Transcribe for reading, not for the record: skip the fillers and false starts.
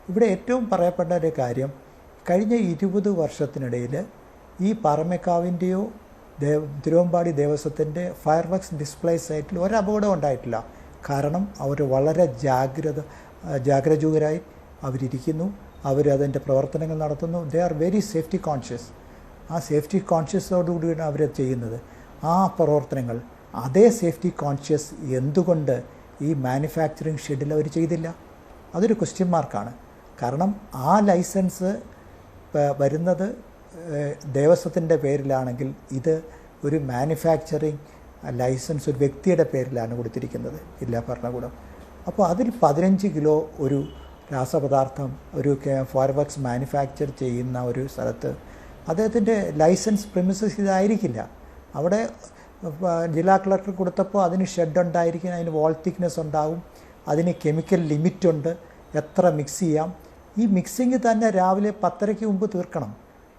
ഇവിടെ ഏറ്റവും പറയപ്പെട്ട ഒരു കാര്യം, കഴിഞ്ഞ 20 വർഷത്തിനിടയിൽ ഈ പാറമേക്കാവിൻ്റെയോ തിരുവമ്പാടി ദേവസ്വത്തിൻ്റെ ഫയർ വർക്ക്സ് ഡിസ്പ്ലേ സൈറ്റിൽ ഒരു അപകടം ഉണ്ടായിട്ടില്ല. കാരണം അവർ വളരെ ജാഗരൂകരായി അവരിയ്ക്കുന്നു, അവരതിൻ്റെ പ്രവർത്തനങ്ങൾ നടത്തുന്നു. They are very safety conscious. ആ സേഫ്റ്റി കോൺഷ്യസോടുകൂടിയാണ് അവർ ചെയ്യുന്നത്. ആ പ്രവർത്തനങ്ങൾ, അതേ സേഫ്റ്റി കോൺഷ്യസ് എന്തുകൊണ്ട് ഈ മാനുഫാക്ചറിങ് ഷെഡിൽ അവർ ചെയ്തില്ല? അതൊരു ക്വസ്റ്റ്യൻ മാർക്കാണ്. കാരണം ആ ലൈസൻസ് വരുന്നത് ദേവസ്വത്തിൻ്റെ പേരിലാണെങ്കിൽ ഇത് ഒരു മാനുഫാക്ചറിങ് ലൈസൻസ് ഒരു വ്യക്തിയുടെ പേരിലാണ് കൊടുത്തിരിക്കുന്നത്, ജില്ലാ ഭരണകൂടം. അപ്പോൾ അതിൽ 15 കിലോ ഒരു രാസപദാർത്ഥം ഒരു ഫയർ വർക്ക്സ് മാനുഫാക്ചർ ചെയ്യുന്ന ഒരു സ്ഥലത്ത് അദ്ദേഹത്തിൻ്റെ ലൈസൻസ് പ്രിമിസസ് ഇതായിരിക്കില്ല. അവിടെ ജില്ലാ കളക്ടർ കൊടുത്തപ്പോൾ അതിന് ഷെഡ് ഉണ്ടായിരിക്കും, അതിന് വാൾ തിക്നെസ് ഉണ്ടാകും, അതിന് കെമിക്കൽ ലിമിറ്റുണ്ട്, എത്ര മിക്സ് ചെയ്യാം. ഈ മിക്സിങ് തന്നെ രാവിലെ 10:30 മുമ്പ് തീർക്കണം.